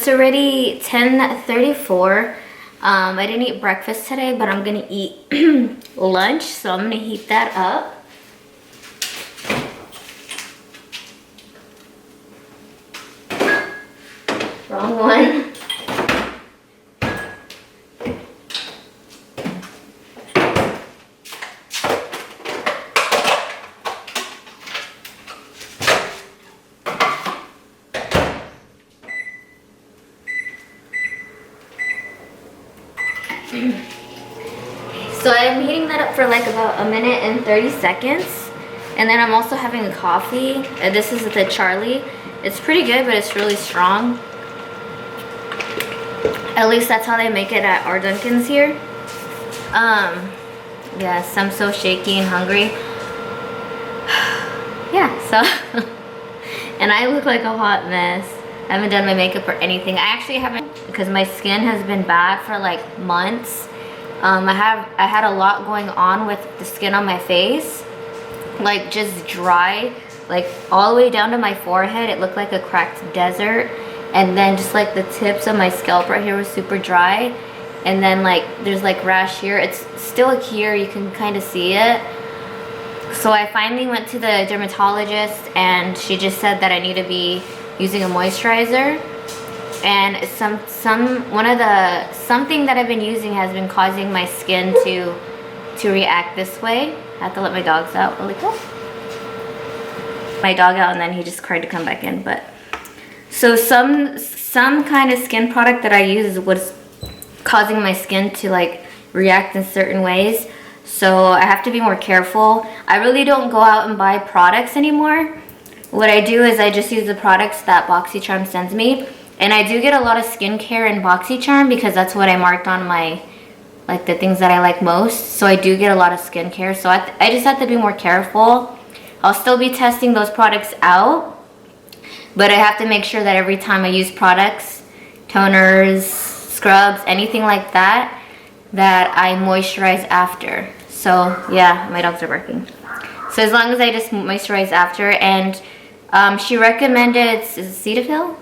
It's already 10:34. I didn't eat breakfast today, but I'm gonna eat lunch, so I'm gonna heat that up. Wrong one. So I'm heating that up for like about 1:30 seconds. And then I'm also having a coffee. This is the Charlie. It's pretty good, but it's really strong. At least that's how they make it at our Dunkin's here. Yes, I'm so shaky and hungry. Yeah, so. And I look like a hot mess. I haven't done my makeup or anything. I actually haven't, because my skin has been bad for like months. I had a lot going on with the skin on my face, like just dry, like all the way down to my forehead. It looked like a cracked desert, and then just like the tips of my scalp right here was super dry, and then like there's like rash here. It's still here, you can kind of see it. So I finally went to the dermatologist, and she just said that I need to be using a moisturizer. And something that I've been using has been causing my skin to react this way. I have to let my dogs out really quick. My dog out, and then he just cried to come back in. But so some kind of skin product that I use was causing my skin to like react in certain ways. So I have to be more careful. I really don't go out and buy products anymore. What I do is I just use the products that BoxyCharm sends me. And I do get a lot of skincare in BoxyCharm because that's what I marked on my, like the things that I like most. So I do get a lot of skincare. So I just have to be more careful. I'll still be testing those products out. But I have to make sure that every time I use products, toners, scrubs, anything like that, that I moisturize after. So yeah, my dogs are barking. So as long as I just moisturize after. And she recommended Cetaphil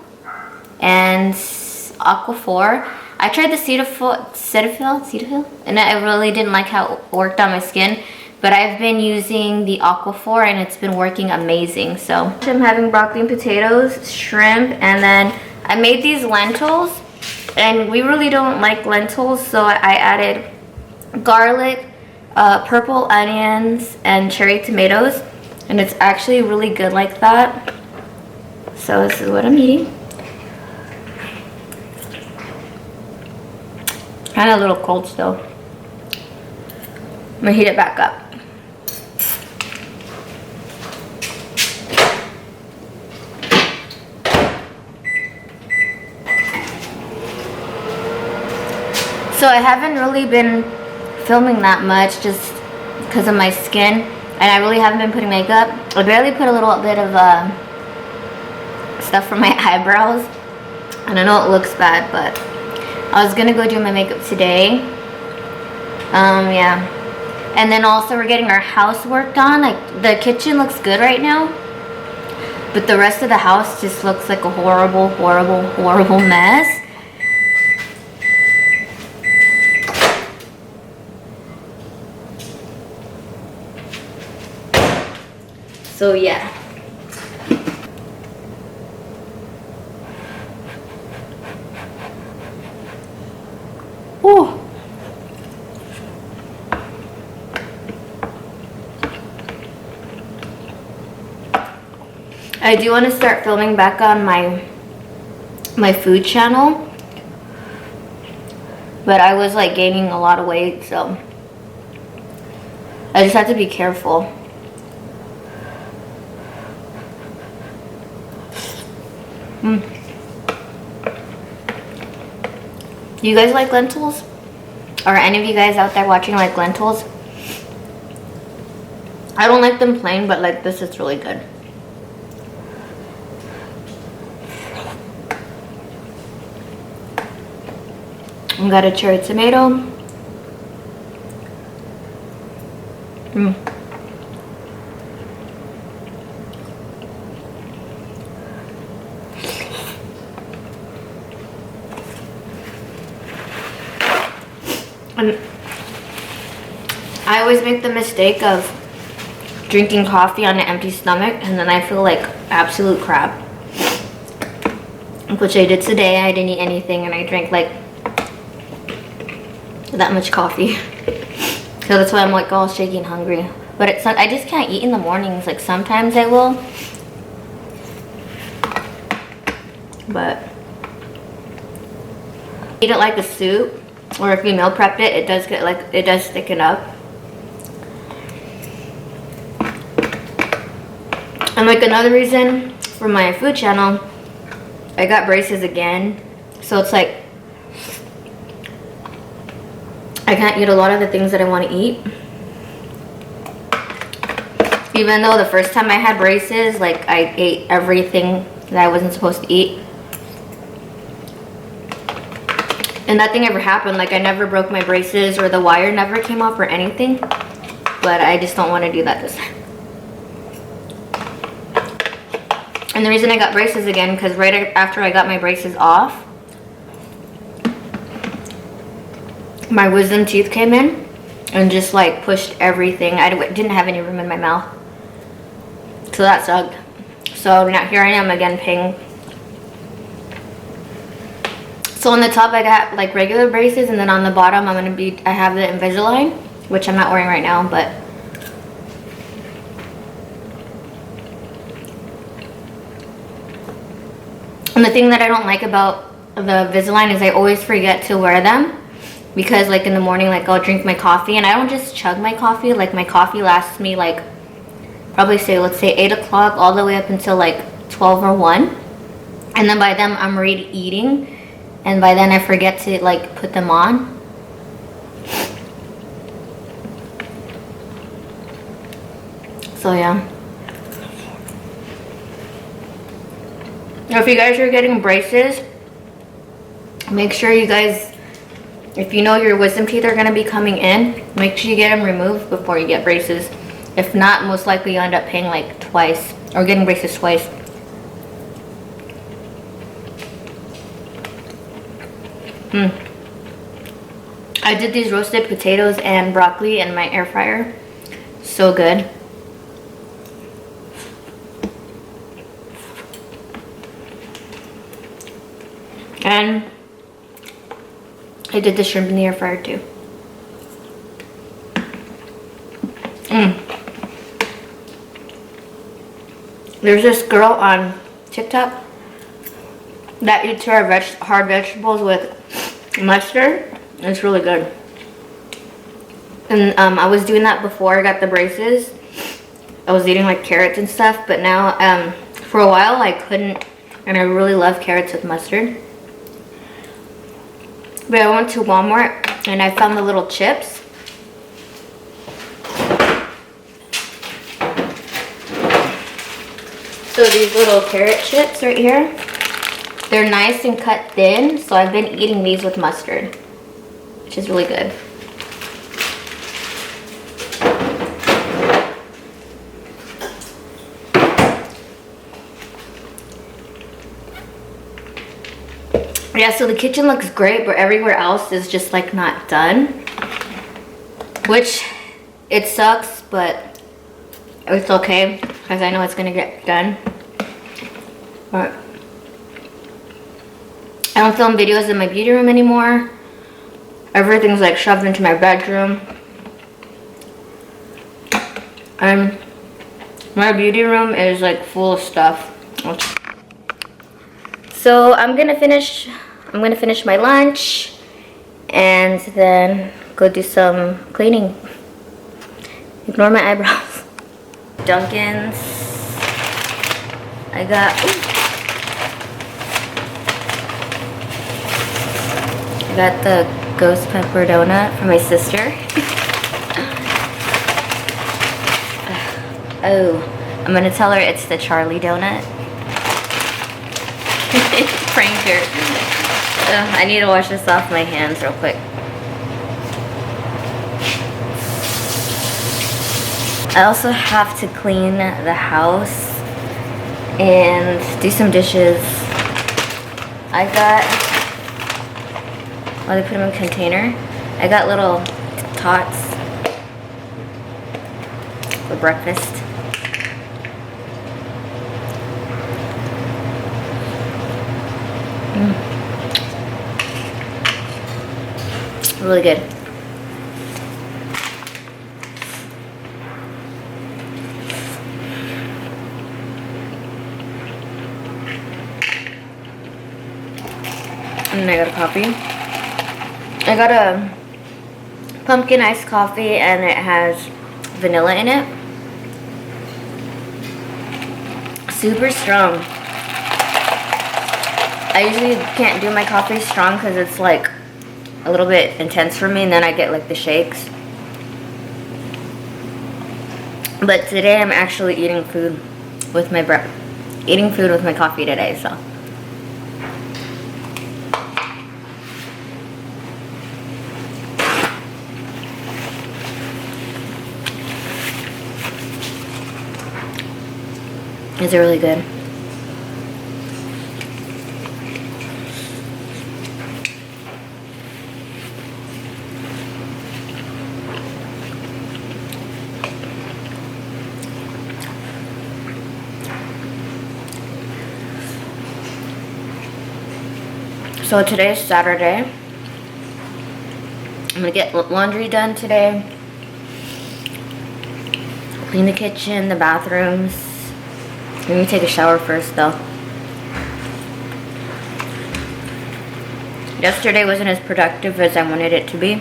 and Aquaphor. I tried the Cetaphil, and I really didn't like how it worked on my skin, but I've been using the Aquaphor and it's been working amazing. So I'm having broccoli and potatoes, shrimp, and then I made these lentils, and we really don't like lentils, so I added garlic, purple onions, and cherry tomatoes, and it's actually really good like that. So this is what I'm eating. Kind of a little cold still. I'm gonna heat it back up. So I haven't really been filming that much just because of my skin, and I really haven't been putting makeup. I barely put a little bit of stuff for my eyebrows, and I know it looks bad, but I was gonna go do my makeup today. Yeah. And then also we're getting our house work done. Like the kitchen looks good right now, but the rest of the house just looks like a horrible, horrible, horrible mess. So yeah. Ooh. I do want to start filming back on my food channel, but I was like gaining a lot of weight, so I just have to be careful. Do you guys like lentils? Or any of you guys out there watching like lentils? I don't like them plain, but like this is really good. I got a cherry tomato. And I always make the mistake of drinking coffee on an empty stomach, and then I feel like absolute crap. Which I did today. I didn't eat anything, and I drank like that much coffee. So that's why I'm like all shaky and hungry. But it's not, I just can't eat in the mornings. Like sometimes I will, but eat it like a soup, or if you meal prepped it, it does get like, it does thicken up. And like another reason for my food channel, I got braces again. So it's like I can't eat a lot of the things that I want to eat. Even though the first time I had braces, like I ate everything that I wasn't supposed to eat. And nothing ever happened. Like I never broke my braces, or the wire never came off or anything. But I just don't want to do that this time. And the reason I got braces again, because right after I got my braces off, my wisdom teeth came in and just like pushed everything. I didn't have any room in my mouth. So that sucked. So now here I am again paying. So on the top I got like regular braces, and then on the bottom I have the Invisalign, which I'm not wearing right now, but and the thing that I don't like about the Invisalign is I always forget to wear them, because like in the morning, like I'll drink my coffee, and I don't just chug my coffee. Like my coffee lasts me like probably let's say 8 o'clock all the way up until like 12 or 1, and then by then I'm already eating, and by then I forget to like put them on. So yeah. If you guys are getting braces, make sure you guys, if you know your wisdom teeth are going to be coming in, make sure you get them removed before you get braces. If not, most likely you'll end up paying like twice, or getting braces twice. I did these roasted potatoes and broccoli in my air fryer. So good. And I did the shrimp in the air fryer too. There's this girl on TikTok that eats her hard vegetables with mustard. It's really good. And I was doing that before I got the braces. I was eating like carrots and stuff, but now for a while I couldn't, and I really love carrots with mustard. But I went to Walmart and I found the little chips. So these little carrot chips right here, they're nice and cut thin, so I've been eating these with mustard, which is really good. Yeah, so the kitchen looks great, but everywhere else is just like not done, which it sucks, but it's okay because I know it's gonna get done. But I don't film videos in my beauty room anymore. Everything's like shoved into my bedroom. And my beauty room is like full of stuff. So I'm gonna finish my lunch and then go do some cleaning. Ignore my eyebrows. Dunkin's. I got the ghost pepper donut for my sister. Oh, I'm gonna tell her it's the Charlie donut. Pranked her. I need to wash this off my hands real quick. I also have to clean the house and do some dishes. I got, they put them in a container. I got little tots for breakfast. Really good. And then I got a coffee. I got a pumpkin iced coffee and it has vanilla in it. Super strong. I usually can't do my coffee strong because it's like a little bit intense for me, and then I get like the shakes. But today I'm actually eating food with my coffee today, so. It's really good. So today's Saturday. I'm gonna get laundry done today. Clean the kitchen, the bathrooms. Let me take a shower first though. Yesterday wasn't as productive as I wanted it to be.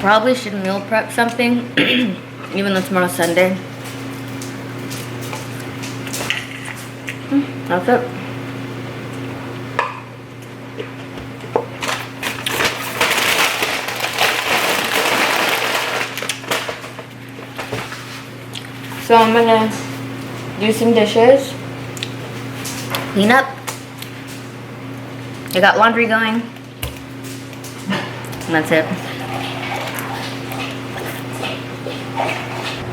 Probably should meal prep something, even though tomorrow's Sunday. That's it. So I'm gonna do some dishes, clean up. I got laundry going, and that's it.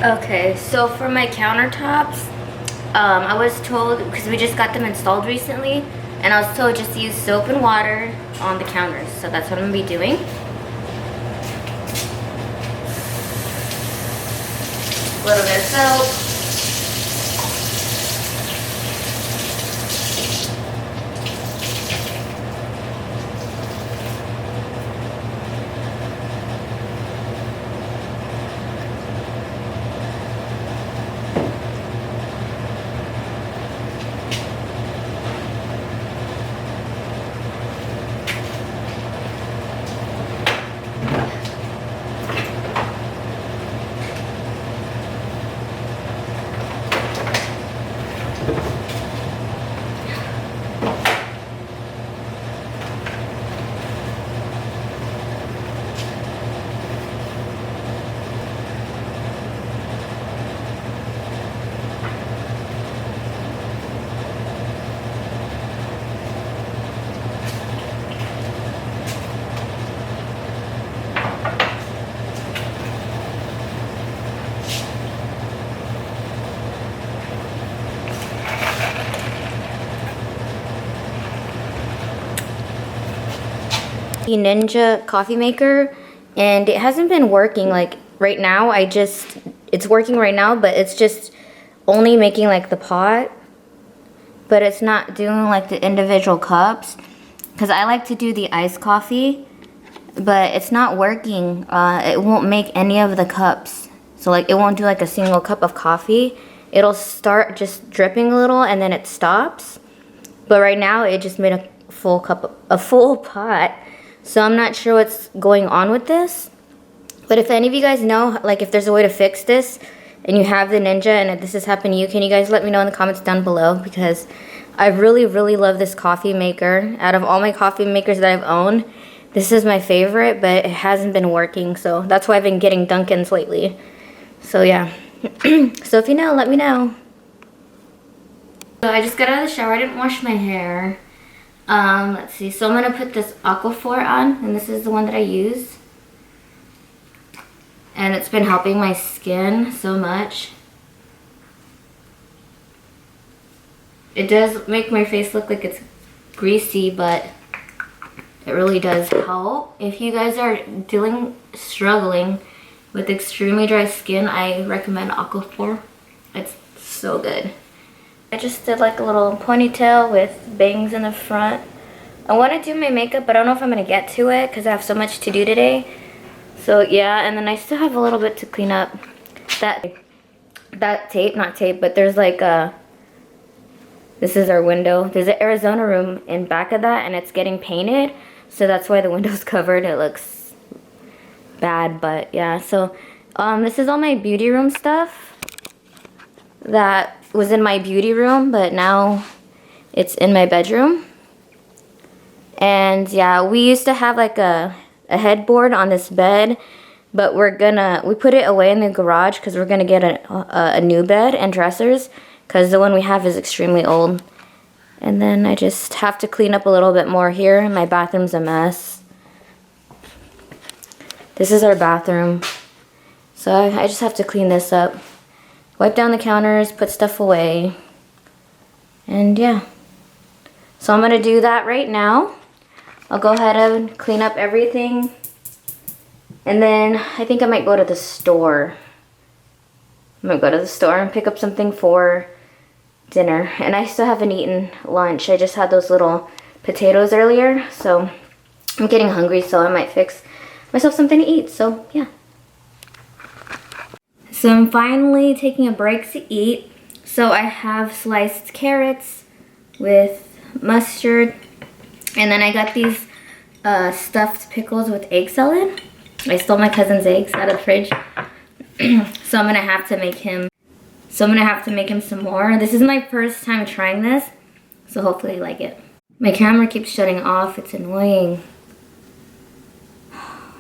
Okay, so for my countertops, I was told, because we just got them installed recently, and I was told just to use soap and water on the counters. So that's what I'm going to be doing. A little bit of soap. Ninja coffee maker, and it hasn't been working like right now. It's working right now, but it's just only making like the pot, but it's not doing like the individual cups, because I like to do the iced coffee, but it's not working. It won't make any of the cups, so like it won't do like a single cup of coffee. It'll start just dripping a little and then it stops, but right now it just made a full pot. So I'm not sure what's going on with this, but if any of you guys know, like if there's a way to fix this and you have the Ninja and if this has happened to you, can you guys let me know in the comments down below, because I really, really love this coffee maker. Out of all my coffee makers that I've owned, this is my favorite, but it hasn't been working, so that's why I've been getting Dunkin's lately. So yeah, so if you know, let me know. So I just got out of the shower, I didn't wash my hair. Let's see, so I'm gonna put this Aquaphor on, and this is the one that I use. And and it's been helping my skin so much. It does make my face look like it's greasy, but it really does help. If you guys are struggling with extremely dry skin, I recommend Aquaphor. It's so good. I just did like a little ponytail with bangs in the front. I want to do my makeup, but I don't know if I'm going to get to it because I have so much to do today. So yeah, and then I still have a little bit to clean up. That tape, not tape, but there's like a... This is our window. There's an Arizona room in back of that, and it's getting painted. So that's why the window's covered. It looks bad, but yeah. So this is all my beauty room stuff that was in my beauty room, but now it's in my bedroom. And yeah, we used to have like a headboard on this bed, but we put it away in the garage because we're gonna get a new bed and dressers, because the one we have is extremely old. And then I just have to clean up a little bit more here. My bathroom's a mess. This is our bathroom. So I just have to clean this up. Wipe down the counters, put stuff away. And yeah. So I'm gonna do that right now. I'll go ahead and clean up everything. And then I think I might go to the store. I'm gonna go to the store and pick up something for dinner. And I still haven't eaten lunch. I just had those little potatoes earlier, so I'm getting hungry, so I might fix myself something to eat. So yeah. So I'm finally taking a break to eat. So I have sliced carrots with mustard, and then I got these stuffed pickles with egg salad. I stole my cousin's eggs out of the fridge. So I'm gonna have to make him some more. This is my first time trying this, so hopefully you like it. My camera keeps shutting off. It's annoying. Oh,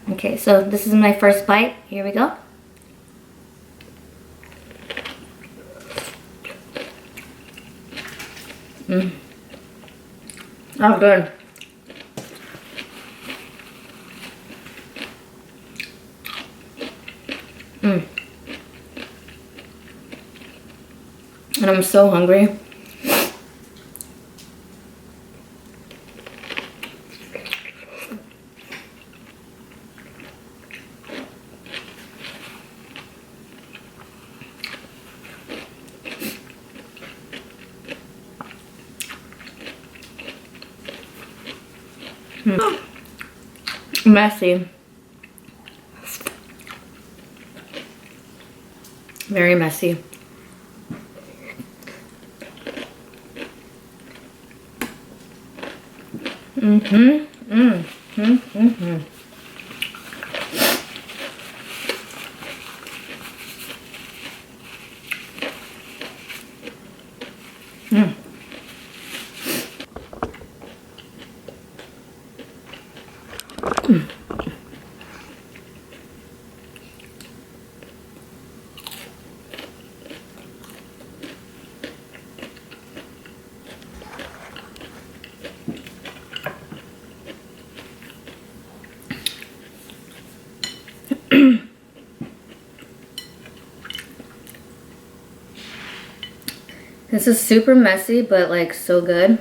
man. Okay, so this is my first bite. Here we go. Oh, good. And I'm so hungry. Messy. Very messy. This is super messy, but like so good.